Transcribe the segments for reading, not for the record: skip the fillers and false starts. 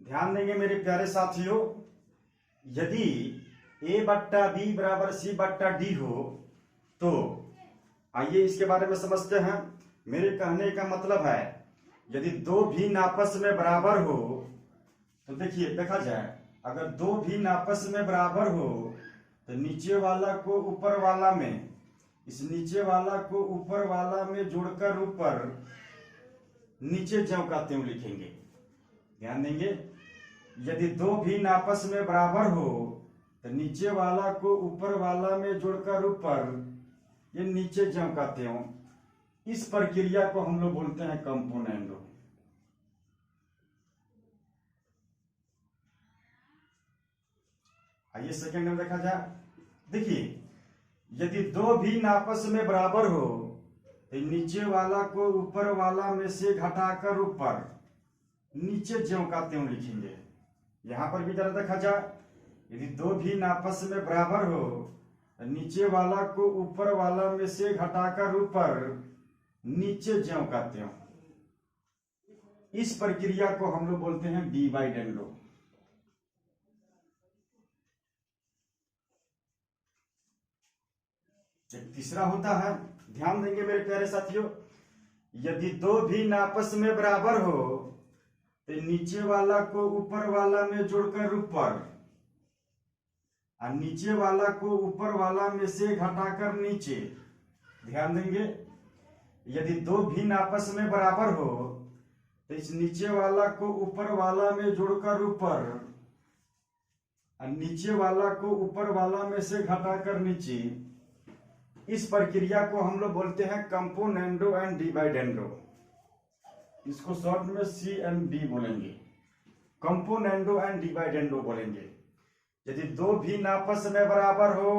ध्यान देंगे मेरे प्यारे साथियों, यदि a बट्टा बी बराबर सी बट्टा डी हो तो आइए इसके बारे में समझते हैं। मेरे कहने का मतलब है यदि दो भिन्न आपस में बराबर हो तो देखिए देखा जाए, अगर दो भिन्न आपस में बराबर हो तो नीचे वाला को ऊपर वाला में, इस नीचे वाला को ऊपर वाला में जोड़कर ऊपर नीचे ज्यों का त्यों लिखेंगे। ध्यान देंगे, यदि दो भिन्न आपस में बराबर हो तो नीचे वाला को ऊपर वाला में जोड़कर ऊपर ये नीचे ज्यों का त्यों, इस प्रक्रिया को हम लोग बोलते हैं कंपोनेंडो। आइए सेकंड में देखा जाए। देखिए यदि दो भिन्न आपस में बराबर हो तो नीचे वाला को ऊपर वाला में से घटाकर ऊपर नीचे ज्यों का त्यों लिखेंगे। यहां पर भी जरा देखा जाए, यदि दो भिन्न आपस में बराबर हो तो नीचे वाला को ऊपर वाला में से घटाकर ऊपर नीचे ज्यों का त्यों, इस प्रक्रिया को हम लोग बोलते हैं डिवाइडेंडो। एक तीसरा होता है, ध्यान देंगे मेरे प्यारे साथियों, यदि दो भिन्न आपस में बराबर हो तो नीचे वाला को ऊपर वाला में जोड़कर ऊपर और नीचे वाला को ऊपर वाला में से घटाकर नीचे। ध्यान देंगे, यदि दो भिन्न आपस में बराबर हो तो इस नीचे वाला को ऊपर वाला में जोड़कर ऊपर और नीचे वाला को ऊपर वाला में से घटाकर नीचे, इस प्रक्रिया को हम लोग बोलते हैं कंपोनेंडो एंड डिवाइडेंडो। इसको शॉर्ट में CMD बोलेंगे, कंपोनेंडो एंड डिवाइडेंडो बोलेंगे। यदि दो भिन्न आपस में बराबर हो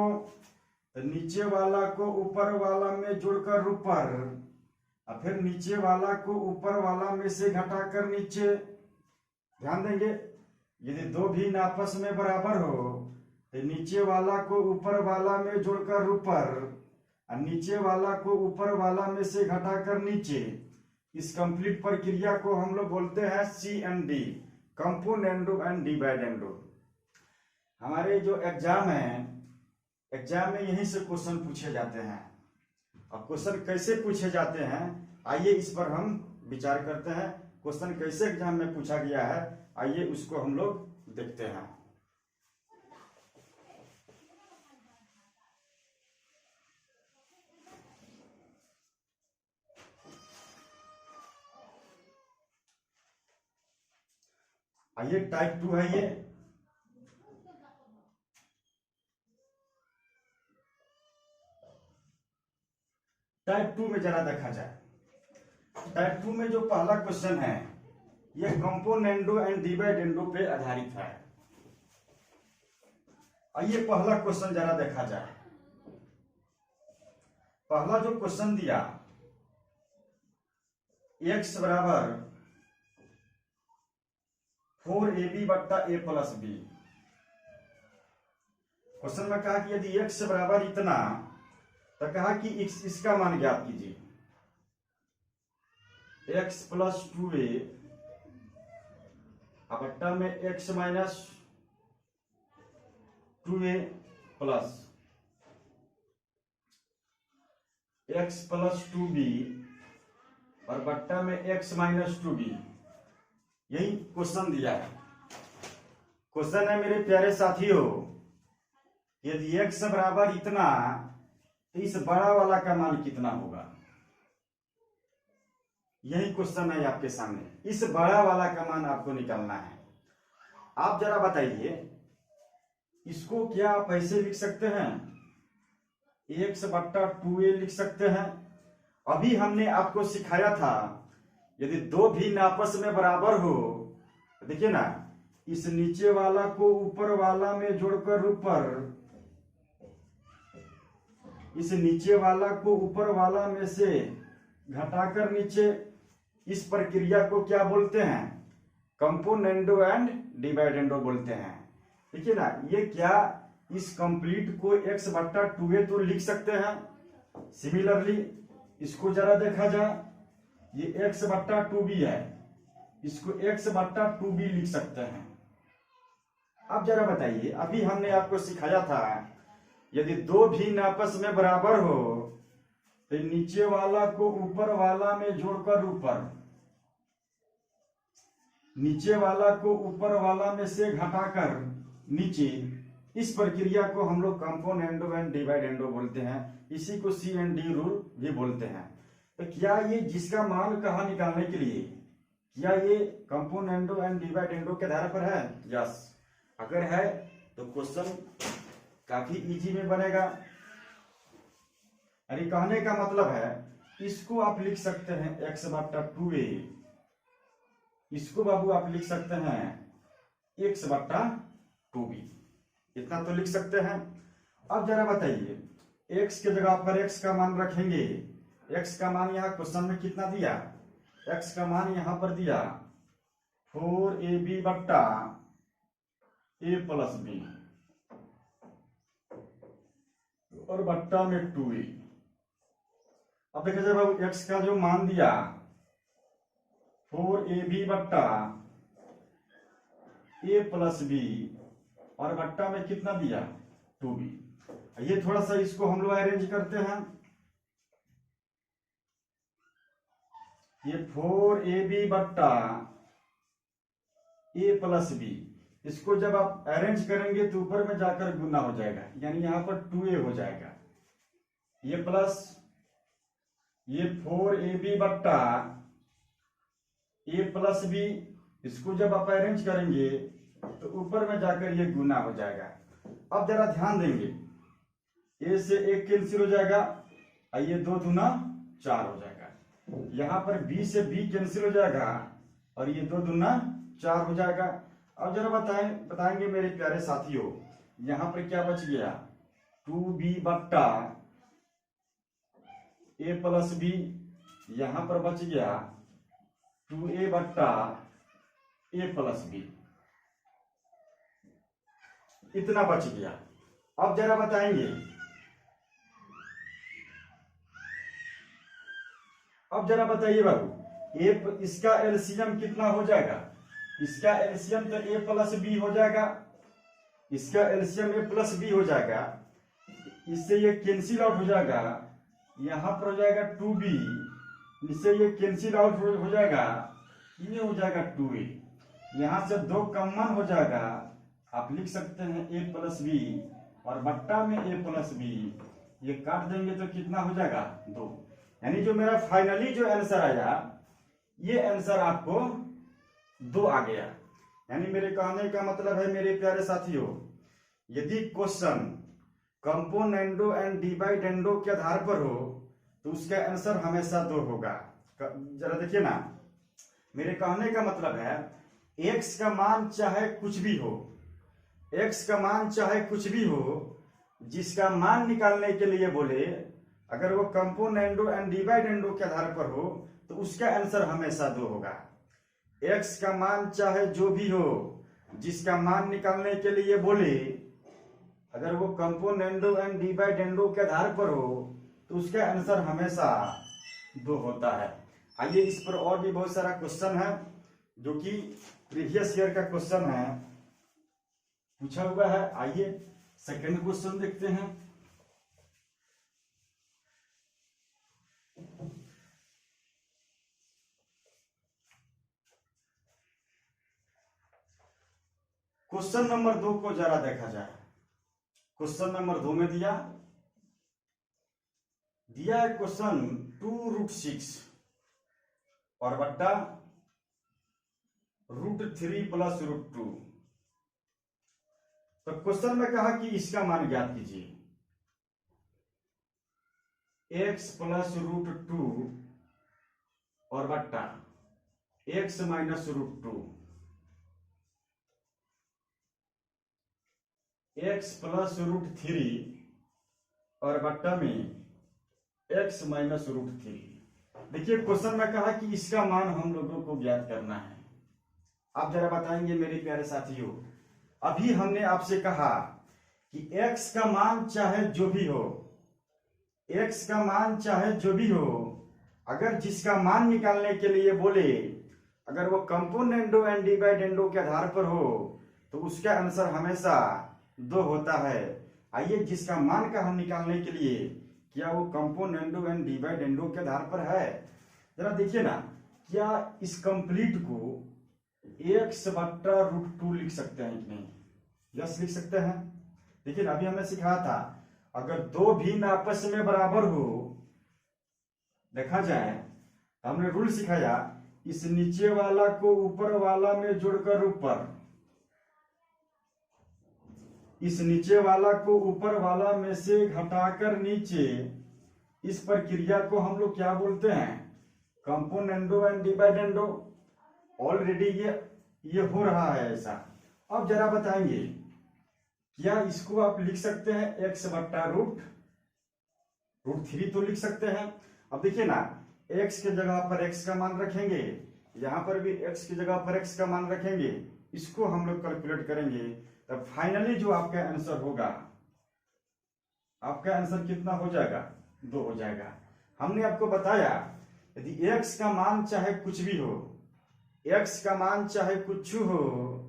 तो नीचे वाला को ऊपर वाला में जोड़कर ऊपर और फिर नीचे वाला को ऊपर वाला में से घटाकर नीचे। ध्यान देंगे, यदि दो भिन्न आपस में बराबर हो तो नीचे वाला को ऊपर वाला में जोड़कर ऊपर और नीचे वाला को ऊपर वाला में से घटाकर नीचे, इस कंप्लीट प्रक्रिया को हम लोग बोलते हैं CMD, कंपोनेंडो एंड डिवाइडेंडो। हमारे जो एग्जाम है, एग्जाम में यहीं से क्वेश्चन पूछे जाते हैं। अब क्वेश्चन कैसे पूछे जाते हैं आइए इस पर हम विचार करते हैं। क्वेश्चन कैसे एग्जाम में पूछा गया है आइए उसको हम लोग देखते हैं। आइए टाइप 2 है ये। टाइप 2 में जरा देखा जाए, टाइप 2 में जो पहला क्वेश्चन है ये कंपोनेंडो एंड डिवाइडेंडो पे आधारित है। आइए पहला क्वेश्चन जरा देखा जाए। पहला जो क्वेश्चन दिया x बराबर 4ab बट्टा a प्लस बी। क्वेश्चन में कहा कि यदि x बराबर इतना, तो कहा कि इसका मान ज्ञात कीजिए। x प्लस 2a बट्टा में x minus 2a plus x plus 2b और बट्टा में x माइनस 2b। यही क्वेश्चन दिया है। क्वेश्चन है मेरे प्यारे साथियों, यदि x बराबर इतना तो इस बड़ा वाला का मान कितना होगा। यही क्वेश्चन है आपके सामने, इस बड़ा वाला का मान आपको निकालना है। आप जरा बताइए, इसको क्या आप ऐसे लिख सकते हैं, x बट्टा 2a लिख सकते हैं। अभी हमने आपको सिखाया था यदि दो भिन्न आपस में बराबर हो, देखिए ना, इस नीचे वाला को ऊपर वाला में जोड़कर ऊपर, इस नीचे वाला को ऊपर वाला में से घटाकर नीचे, इस प्रक्रिया को क्या बोलते हैं, कंपोनेंडो एंड डिवाइडेंडो बोलते हैं। देखिए ना, ये क्या इस कंप्लीट को x बट्टा 2a तो लिख सकते हैं। सिमिलरली इसको जरा देखा जाए, ये x बट्टा 2b है, इसको x बट्टा 2b लिख सकते हैं। अब जरा बताइए, अभी हमने आपको सिखाया था यदि दो भिन्न आपस में बराबर हो तो नीचे वाला को ऊपर वाला में जोड़कर ऊपर, नीचे वाला को ऊपर वाला में से घटाकर नीचे, इस प्रक्रिया को हम लोग कंपोनेंडो एंड डिवाइडेंडो बोलते हैं। इसी को सी एंड डी रूल भी बोलते हैं। तो क्या ये जिसका मान कहाँ निकालने के लिए, क्या ये कंपोनेंडो एंड डिवाइडेंडो के आधार पर है? यस। अगर है तो क्वेश्चन काफी इजी में बनेगा। यानी कहने का मतलब है इसको आप लिख सकते हैं x बट्टा 2a, इसको बाबू आप लिख सकते हैं x बट्टा 2b, इतना तो लिख सकते हैं। अब जरा बताइए, x के जगह पर x का मान रखेंगे। x का मान यहाँ क्वेश्चन में कितना दिया? x का मान यहां पर दिया 4ab बट्टा a प्लस b और बट्टा में 2a। अब देखिए जब x का जो मान दिया 4ab बट्टा a प्लस b और बट्टा में कितना दिया 2b। ये थोड़ा सा इसको हम लोग अरेंज करते हैं। ये 4ab बट्टा a प्लस b, इसको जब आप अरेंज करेंगे तो ऊपर में जाकर गुना हो जाएगा, यानी यहां पर 2a हो जाएगा। ये प्लस ये 4ab बट्टा a प्लस b, इसको जब आप अरेंज करेंगे तो ऊपर में जाकर ये गुना हो जाएगा। अब जरा ध्यान देंगे, a से 1 कैंसिल हो जाएगा, ये 2 दूना 4 हो जाएगा। यहां पर b से b कैंसिल हो जाएगा और ये 2 दूना 4 हो जाएगा। अब जरा बताएंगे मेरे प्यारे साथियों, यहां पर क्या बच गया? 2b बट्टा a प्लस b, यहां पर बच गया 2a बट्टा a प्लस b, इतना बच गया। अब जरा बताएंगे, अब जरा बताइए बाबू, इसका एलसीएम कितना हो जाएगा? इसका एलसीएम तो a प्लस बी हो जाएगा, इसका एलसीएम a प्लस बी हो जाएगा, इससे ये कैंसिल आउट हो जाएगा, यहां पर हो जाएगा 2b, इससे ये कैंसिल आउट हो जाएगा, ये हो जाएगा 2a, यहां से 2 कॉमन हो जाएगा, आप लिख सकते हैं a प्लस बी और बट्टा में a प्लस बी, ये काट देंगे तो कितना हो जाएगा 2। यानी जो मेरा फाइनली जो आंसर आया, ये आंसर आपको 2 आ गया। यानी मेरे कहने का मतलब है मेरे प्यारे साथियों, यदि क्वेश्चन कंपोनेंडो एंड डिवाइडेंडो के आधार पर हो तो उसका आंसर हमेशा 2 होगा। जरा देखिए ना, मेरे कहने का मतलब है x का मान चाहे कुछ भी हो, x का मान चाहे कुछ भी हो, जिसका मान निकालने के लिए बोले, अगर वो कंपोनेंडो एंड डिवाइडेंडो के आधार पर हो तो उसका आंसर हमेशा 2 होगा। x का मान चाहे जो भी हो, जिसका मान निकालने के लिए बोले, अगर वो कंपोनेंडो एंड डिवाइडेंडो के आधार पर हो तो उसका आंसर हमेशा 2 होता है। आइए इस पर और भी बहुत सारा क्वेश्चन है जो कि प्रीवियस ईयर का क्वेश्चन है, पूछा हुआ है। आइए सेकंड क्वेश्चन देखते हैं। क्वेश्चन नंबर 2 को जरा देखा जाए। क्वेश्चन नंबर 2 में दिया है क्वेश्चन 2√6 और बट्टा √3 प्लस √2। तो क्वेश्चन में कहा कि इसका मान ज्ञात कीजिए। x प्लस √2 और बट्टा x माइनस √2, x प्लस √3 और बट्टा में x माइनस √3। देखिए क्वेश्चन में कहा कि इसका मान हम लोगों को ज्ञात करना है। आप जरा बताएंगे मेरे प्यारे साथियों, अभी हमने आपसे कहा कि x का मान चाहे जो भी हो, x का मान चाहे जो भी हो, अगर जिसका मान निकालने के लिए बोले अगर वो कंपोनेंडो एंड डिवाइडेंडो के आधार पर हो तो उसका आंसर हमेशा 2 होता है। आइए जिसका मान का हम निकालने के लिए क्या वो कंपोनेंडो एंड डिवाइडेंडो के आधार पर है, जरा देखिए ना, क्या इस कंप्लीट को x/√2 लिख सकते हैं कि नहीं? यस लिख सकते हैं। देखिए अभी हमने सिखाया था अगर दो भिन्न आपस में बराबर हो, देखा जाए तो हमने रूल सिखाया, इस नीचे वाला को ऊपर वाला में जोड़कर ऊपर, इस नीचे वाला को ऊपर वाला में से घटाकर नीचे, इस प्रक्रिया को हम लोग क्या बोलते हैं? Componendo and डिवाइडेंडो। ऑलरेडी ये हो रहा है ऐसा। अब जरा बताएंगे क्या इसको आप लिख सकते हैं x/√3 तो लिख सकते हैं। अब देखिए ना, x के जगह पर x का मान रखेंगे, यहां पर भी x की जगह पर x का मान रखेंगे, इसको हम लोग कैलकुलेट करेंगे, तब फाइनली जो आपका आंसर होगा, आपका आंसर कितना हो जाएगा? 2 हो जाएगा। हमने आपको बताया यदि x का मान चाहे कुछ भी हो, x का मान चाहे कुछ हो,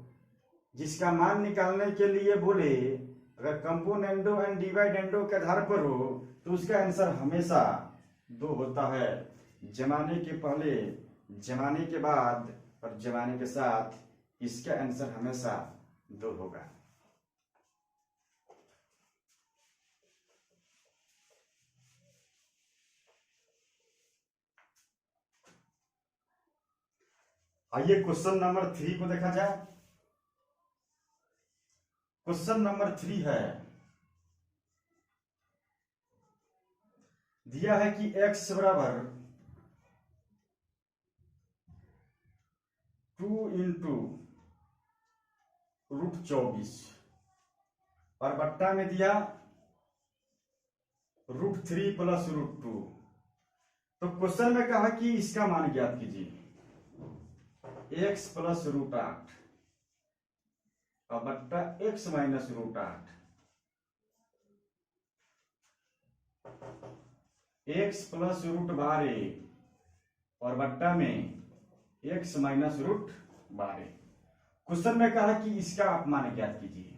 जिसका मान निकालने के लिए बोले अगर कंपोनेंडो एंड डिवाइडेंडो के आधार पर हो तो उसका आंसर हमेशा 2 होता है। जमाने के पहले, जमाने के बाद और जमाने के साथ इसका आंसर हमेशा 2 होगा। आइए क्वेश्चन नंबर 3 को देखा जाए। क्वेश्चन नंबर 3 है, दिया है कि x बराबर 2 × √24 और बट्टा में दिया √3 + √2। तो क्वेश्चन में कहा कि इसका मान ज्ञात कीजिए, x + √8 और बट्टा x - √8, x + √12 और बट्टा में x - √12। क्वेश्चन में कहा कि इसका आप मान ज्ञात कीजिए।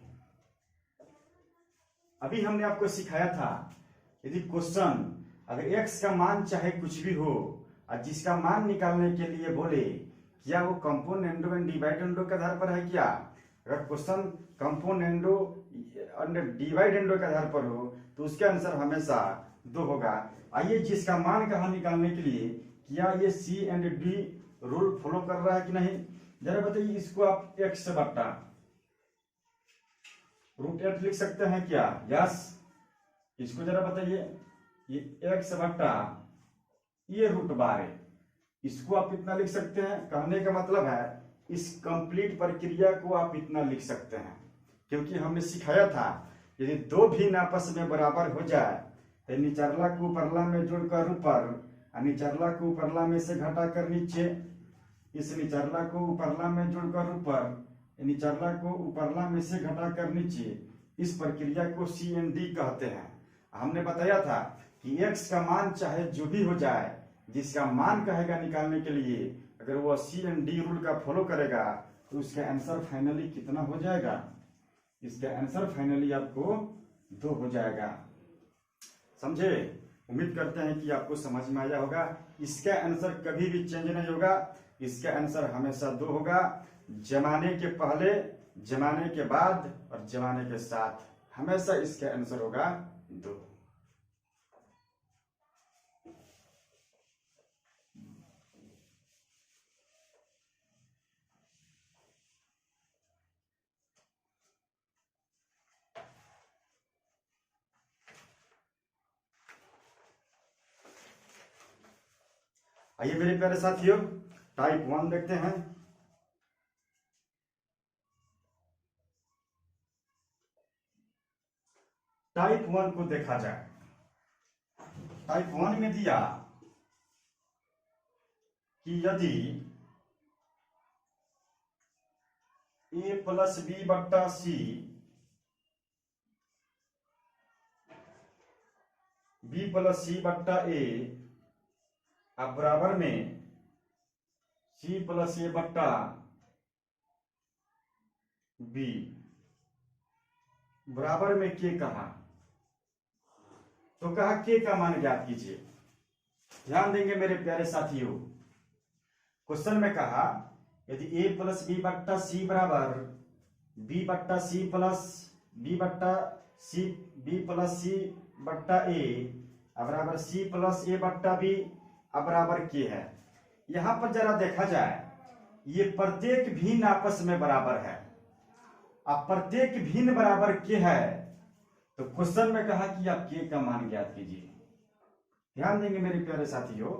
अभी हमने आपको सिखाया था यदि क्वेश्चन अगर x का मान चाहे कुछ भी हो और जिसका मान निकालने के लिए बोले क्या वो कंपोनेंडो एंड डिवाइडेंडो के आधार पर है क्या, अगर क्वेश्चन कंपोनेंडो एंड डिवाइडेंडो के आधार पर हो तो उसका आंसर हमेशा 2 होगा। आइए जिसका मान कहा निकालने के लिए क्या ये C and D rule follow कर रहा है कि नहीं, जरा बताइए। इसको आप x/√8 लिख सकते हैं क्या? यस। इसको जरा बताइए, ये x/ये √12, इसको आप इतना लिख सकते हैं। कहने का मतलब है इस कंप्लीट प्रक्रिया को आप इतना लिख सकते हैं, क्योंकि हमने सिखाया था यदि दो भिन्न आपस में बराबर हो जाए तो निचरला को उपरला में जोड़कर ऊपर और निचरला को उपरला में से घटाकर नीचे, इस निचरला को उपरला में जोड़कर ऊपर, निचरला को उपरला में से घटाकर नीचे, इस प्रक्रिया को CND कहते हैं। हमने बताया था कि x का मान चाहे जो भी हो जाए, जिसका मान कहेगा निकालने के लिए अगर वो CND रूल का फॉलो करेगा तो उसका आंसर फाइनली कितना हो जाएगा? इसका आंसर फाइनली आपको 2 हो जाएगा। समझे? उम्मीद करते हैं कि आपको समझ में आया होगा। इसका आंसर कभी भी चेंज नहीं होगा, इसका आंसर हमेशा 2 होगा। जमाने के पहले, जमाने के बाद और जमाने के साथ हमेशा इसका आंसर होगा 2। आइए मेरे प्यारे साथियों, टाइप 1 देखते हैं। टाइप 1 को देखा जाए। टाइप 1 में दिया कि यदि a + b/c b + c/a अब बराबर में सी प्लस ए बट्टा बी बराबर में के कहा, तो कहा के का मान ज्ञात कीजिए। ध्यान देंगे मेरे प्यारे साथियों, क्वेश्चन में कहा यदि ए प्लस बी बट्टा सी बराबर बी बट्टा सी प्लस बी बट्टा सी बी प्लस सी बट्टा ए बराबर सी प्लस ए बट्टा बी बराबर के है। यहां पर जरा देखा जाए, ये प्रत्येक भिन्न आपस में बराबर है। अब प्रत्येक भिन्न बराबर के है, तो क्वेश्चन में कहा कि आप के का मान ज्ञात कीजिए। ध्यान देंगे मेरे प्यारे साथियों,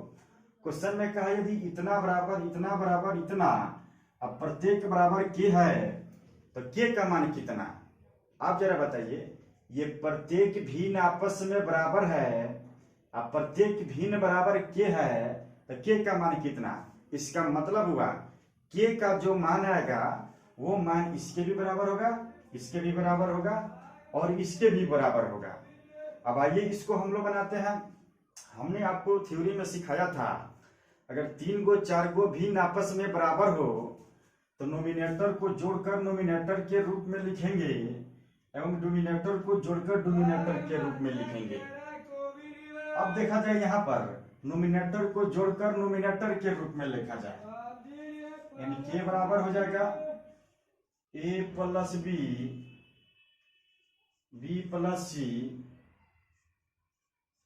क्वेश्चन में कहा यदि इतना बराबर इतना बराबर इतना, अब प्रत्येक बराबर के है तो के का मान कितना। आप जरा बताइए, ये प्रत्येक भिन्न आपस में बराबर है, अब प्रत्येक भिन्न बराबर के है तो के का मान कितना। इसका मतलब हुआ के का जो मान आएगा वो मान इसके भी बराबर होगा, इसके भी बराबर होगा और इसके भी बराबर होगा। अब आइए इसको हम लोग बनाते हैं। हमने आपको थ्योरी में सिखाया था, अगर 3 गो 4 गो भिन्न आपस में बराबर हो तो नोमिनेटर को जोड़कर नोमिनेटर के रूप में लिखेंगे एवं डिनोमिनेटर को जोड़कर डिनोमिनेटर के रूप में लिखेंगे। अब देखा जाए यहाँ पर नोमिनेटर को जोड़कर नोमिनेटर के रूप में लिखा जाए, यानी के बराबर हो जाएगा ए प्लस बी बी प्लस सी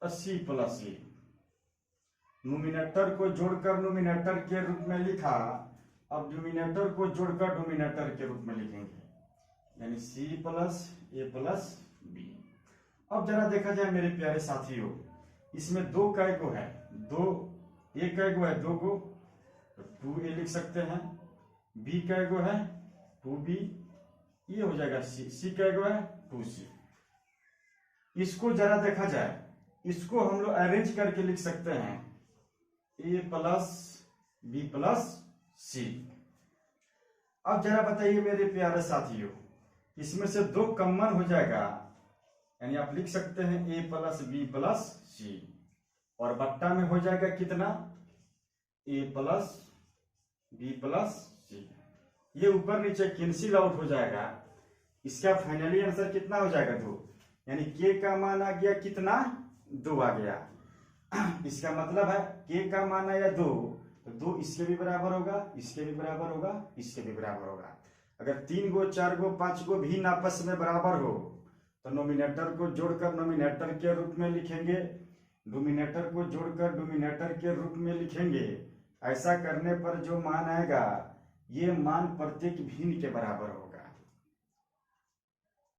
सी प्लस सी। नोमिनेटर को जोड़कर नोमिनेटर के रूप में लिखा, अब डिनोमिनेटर को जोड़कर डिनोमिनेटर के रूप में लिखेंगे, यानी सी प्लस ए प्लस बी। अब जरा देखा जाए मेरे प्यारे साथियों, इसमें 2 कै गो है, 2 ए कै गो है 2 गो, तो 2a लिख सकते हैं। बी कै गो है 2b, ये हो जाएगा सी कै गो है 2c। इसको जरा देखा जाए, इसको हम लोग अरेंज करके लिख सकते हैं ए प्लस बी प्लस सी। अब जरा बताइए मेरे प्यारे साथियों, इसमें से 2 कॉमन हो जाएगा, यानी आप लिख सकते हैं ए प्लस बी प्लस सी, और बट्टा में हो जाएगा कितना ए प्लस बी प्लस सी। ये ऊपर नीचे कैंसिल आउट हो जाएगा। इसका फाइनली आंसर कितना हो जाएगा 2, यानी के का मान आ गया कितना 2 आ गया। इसका मतलब है के का मान आया 2, तो 2 इसके भी बराबर होगा, इसके भी बराबर होगा, इसके भी बराबर होगा। अगर 3 गो 4 गो 5 गो भिन्न आपस में बराबर हो तो नोमिनेटर को जोड़कर नोमिनेटर के रूप में लिखेंगे, डिनोमिनेटर को जोड़कर डिनोमिनेटर के रूप में लिखेंगे। ऐसा करने पर जो मान आएगा ये मान प्रत्येक भिन्न के बराबर होगा।